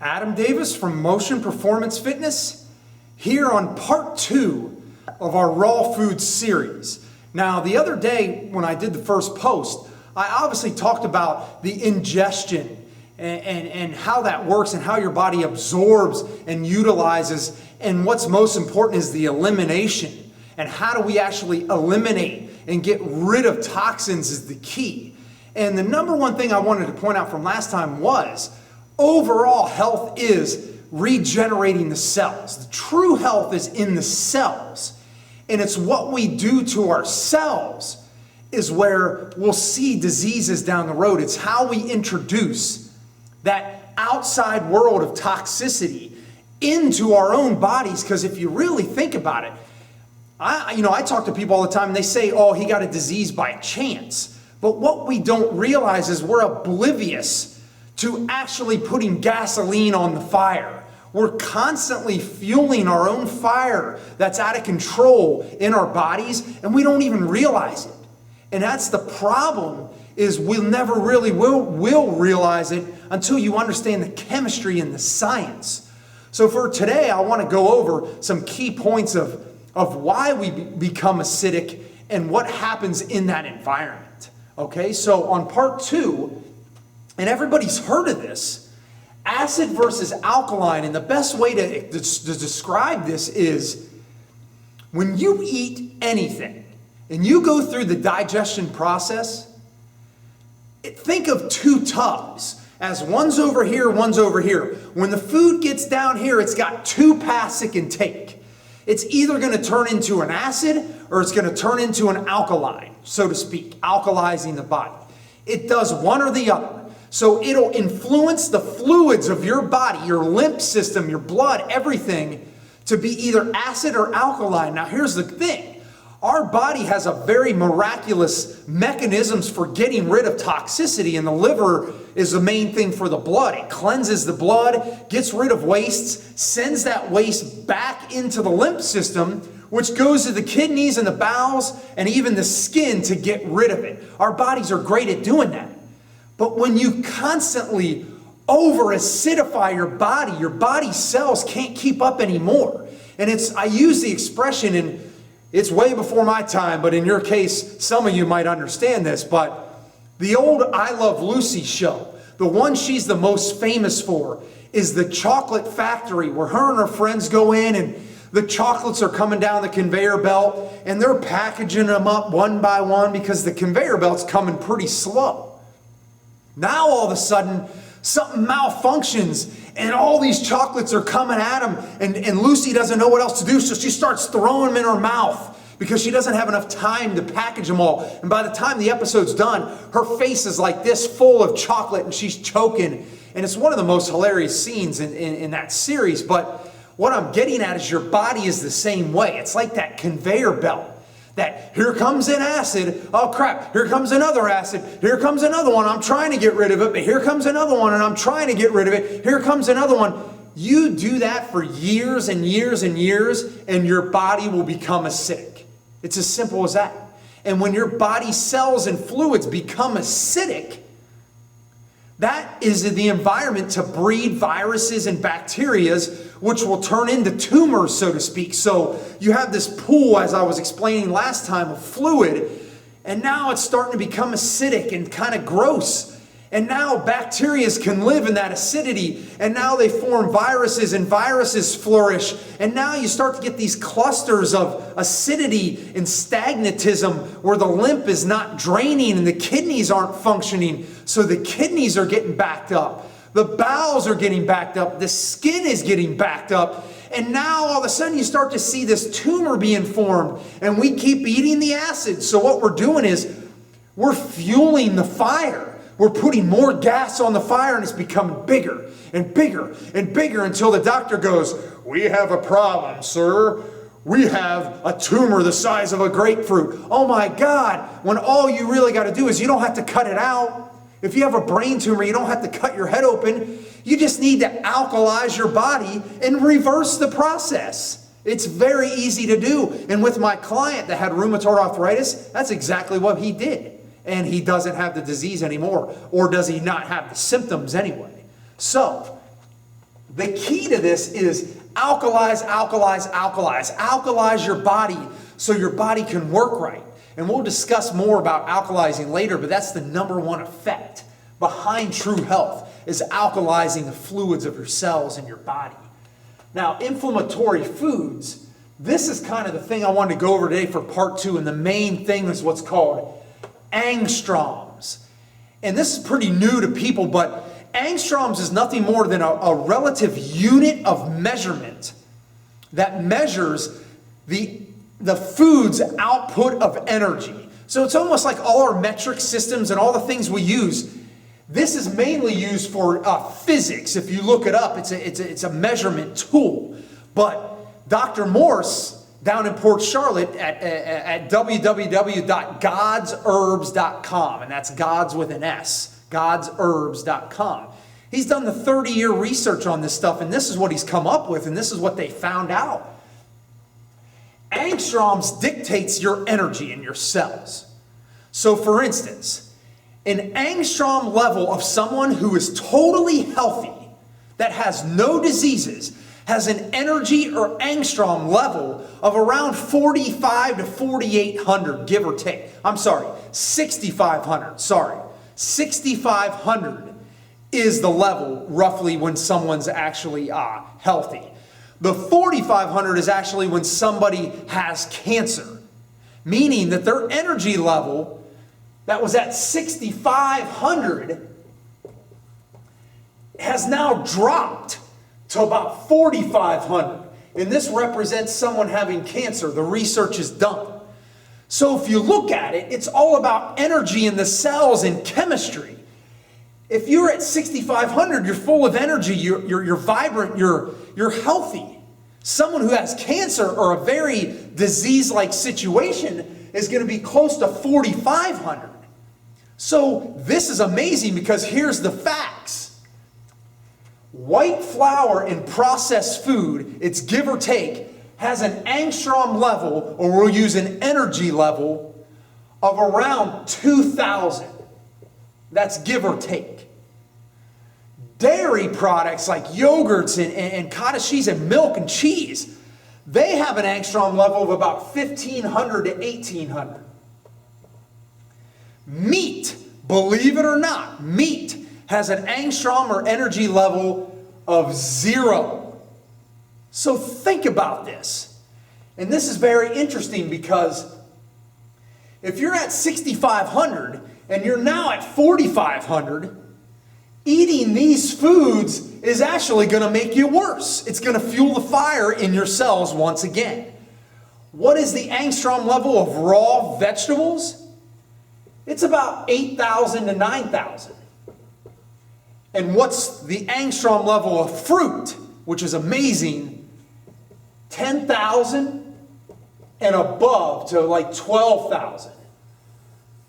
Adam Davis from Motion Performance Fitness, here on part 2 of our raw food series. Now, the other day when I did the first post, I obviously talked about the ingestion and how that works and how your body absorbs and utilizes, and what's most important is the elimination, and how do we actually eliminate and get rid of toxins is the key. And the number one thing I wanted to point out from last time was overall health is regenerating the cells. The true health is in the cells, and it's what we do to our cells is where we'll see diseases down the road. It's how we introduce that outside world of toxicity into our own bodies, because if you really think about it, I talk to people all the time and they say, oh, he got a disease by chance. But what we don't realize is we're oblivious to actually putting gasoline on the fire. We're constantly fueling our own fire that's out of control in our bodies, and we don't even realize it. And that's the problem, is we'll never really will realize it until you understand the chemistry and the science. So for today, I want to go over some key points of why we become acidic and what happens in that environment. Okay, so on part 2, and everybody's heard of this, acid versus alkaline, and the best way to describe this is when you eat anything and you go through the digestion process, think of 2 tubs as one's over here, one's over here. When the food gets down here, it's got 2 paths it can take. It's either going to turn into an acid or it's going to turn into an alkaline, so to speak, alkalizing the body. It does one or the other. So it'll influence the fluids of your body, your lymph system, your blood, everything, to be either acid or alkaline. Now here's the thing. Our body has a very miraculous mechanisms for getting rid of toxicity, and the liver is the main thing for the blood. It cleanses the blood, gets rid of wastes, sends that waste back into the lymph system, which goes to the kidneys and the bowels and even the skin to get rid of it. Our bodies are great at doing that. But when you constantly over-acidify your body cells can't keep up anymore. And I use the expression, and it's way before my time, but in your case, some of you might understand this, but the old I Love Lucy show, the one she's the most famous for, is the chocolate factory where her and her friends go in and the chocolates are coming down the conveyor belt and they're packaging them up one by one because the conveyor belt's coming pretty slow. Now all of a sudden, something malfunctions and all these chocolates are coming at them, and Lucy doesn't know what else to do, so she starts throwing them in her mouth because she doesn't have enough time to package them all. And by the time the episode's done, her face is like this, full of chocolate, and she's choking. And it's one of the most hilarious scenes in that series. But what I'm getting at is your body is the same way. It's like that conveyor belt. That here comes an acid, oh crap, here comes another acid, here comes another one, I'm trying to get rid of it, but here comes another one and I'm trying to get rid of it, here comes another one. You do that for years and years and years, and your body will become acidic. It's as simple as that. And when your body cells and fluids become acidic, that is the environment to breed viruses and bacterias, which will turn into tumors, so to speak. So you have this pool, as I was explaining last time, of fluid, and now it's starting to become acidic and kind of gross. And now bacteria can live in that acidity, and now they form viruses, and viruses flourish. And now you start to get these clusters of acidity and stagnatism where the lymph is not draining and the kidneys aren't functioning. So the kidneys are getting backed up. The bowels are getting backed up. The skin is getting backed up. And now all of a sudden you start to see this tumor being formed, and we keep eating the acid. So what we're doing is we're fueling the fire. We're putting more gas on the fire, and it's becoming bigger and bigger and bigger until the doctor goes, "We have a problem, sir. We have a tumor the size of a grapefruit." Oh my God, when all you really got to do is you don't have to cut it out. If you have a brain tumor, you don't have to cut your head open. You just need to alkalize your body and reverse the process. It's very easy to do. And with my client that had rheumatoid arthritis, that's exactly what he did. And he doesn't have the disease anymore. Or does he not have the symptoms anyway? So, The key to this is alkalize, alkalize, alkalize. Alkalize your body so your body can work right. And we'll discuss more about alkalizing later, but that's the number one effect behind true health, is alkalizing the fluids of your cells in your body. Now, inflammatory foods, this is kind of the thing I wanted to go over today for part 2, and the main thing is what's called angstroms. And this is pretty new to people, but angstroms is nothing more than a relative unit of measurement that measures the food's output of energy. So it's almost like all our metric systems and all the things we use. This is mainly used for physics. If you look it up, it's a measurement tool. But Dr. Morse down in Port Charlotte at www.godsherbs.com, and that's Gods with an S, godsherbs.com. He's done the 30-year research on this stuff, and this is what he's come up with, and this is what they found out. Angstroms dictates your energy in your cells. So for instance, an angstrom level of someone who is totally healthy, that has no diseases, has an energy or angstrom level of around 4,500 to 4,800, give or take. I'm sorry, 6,500, sorry. 6,500 is the level roughly when someone's actually healthy. The 4,500 is actually when somebody has cancer, meaning that their energy level that was at 6,500 has now dropped to about 4,500. And this represents someone having cancer. The research is done. So if you look at it, it's all about energy in the cells and chemistry. If you're at 6,500, you're full of energy, you're vibrant, you're healthy. Someone who has cancer or a very disease-like situation is going to be close to 4,500. So this is amazing because here's the facts. White flour in processed food, it's give or take, has an angstrom level, or we'll use an energy level, of around 2,000. That's give or take. Dairy products like yogurts and cottage cheese and milk and cheese, they have an angstrom level of about 1,500 to 1,800. Meat, believe it or not, meat has an angstrom or energy level of 0. So think about this. And this is very interesting because if you're at 6,500 and you're now at 4,500, eating these foods is actually going to make you worse. It's going to fuel the fire in your cells once again. What is the angstrom level of raw vegetables? It's about 8,000 to 9,000. And what's the angstrom level of fruit, which is amazing? 10,000 and above to like 12,000.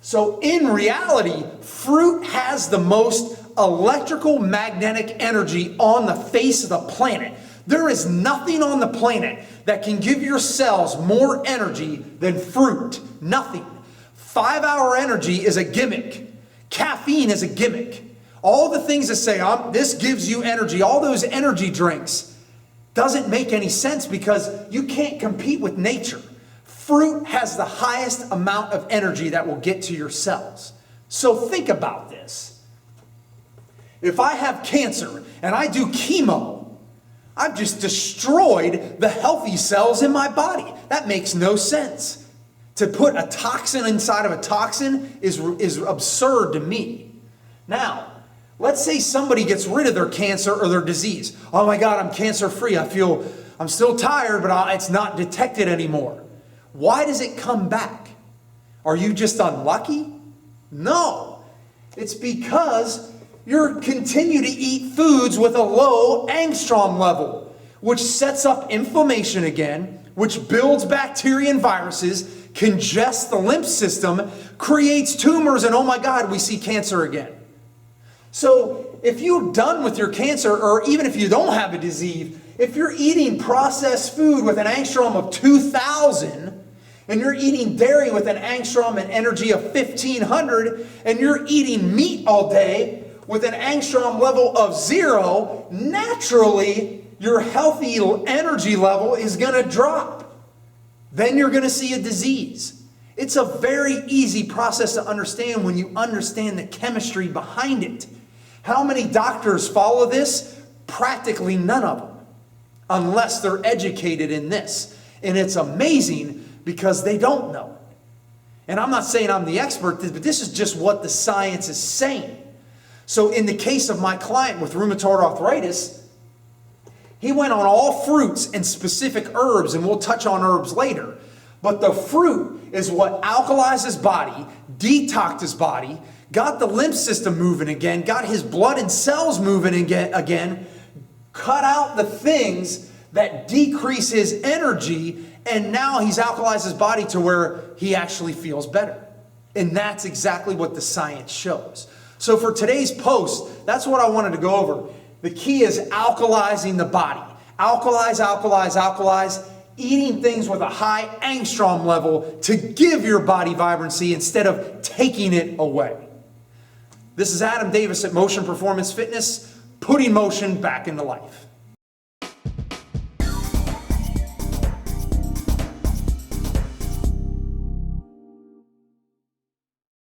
So in reality, fruit has the most electrical magnetic energy on the face of the planet. There is nothing on the planet that can give your cells more energy than fruit. Nothing. 5-hour energy is a gimmick. Caffeine is a gimmick. All the things that say, this gives you energy, all those energy drinks, doesn't make any sense because you can't compete with nature. Fruit has the highest amount of energy that will get to your cells. So think about this. If I have cancer and I do chemo, I've just destroyed the healthy cells in my body. That makes no sense. To put a toxin inside of a toxin is absurd to me. Now, let's say somebody gets rid of their cancer or their disease. Oh my God, I'm cancer-free. I'm still tired, but it's not detected anymore. Why does it come back? Are you just unlucky? No. It's because you continue to eat foods with a low angstrom level, which sets up inflammation again, which builds bacteria and viruses, congests the lymph system, creates tumors, and oh my God, we see cancer again. So if you're done with your cancer, or even if you don't have a disease, if you're eating processed food with an angstrom of 2,000, and you're eating dairy with an angstrom and energy of 1,500, and you're eating meat all day with an angstrom level of 0, naturally your healthy energy level is going to drop. Then you're going to see a disease. It's a very easy process to understand when you understand the chemistry behind it. How many doctors follow this? Practically none of them, unless they're educated in this. And it's amazing because they don't know. And I'm not saying I'm the expert, but this is just what the science is saying. So in the case of my client with rheumatoid arthritis, he went on all fruits and specific herbs, and we'll touch on herbs later. But the fruit is what alkalized his body, detoxed his body, got the lymph system moving again, got his blood and cells moving again, cut out the things that decrease his energy, and now he's alkalized his body to where he actually feels better. And that's exactly what the science shows. So for today's post, that's what I wanted to go over. The key is alkalizing the body. Alkalize, eating things with a high angstrom level to give your body vibrancy instead of taking it away. This is Adam Davis at Motion Performance Fitness, putting motion back into life.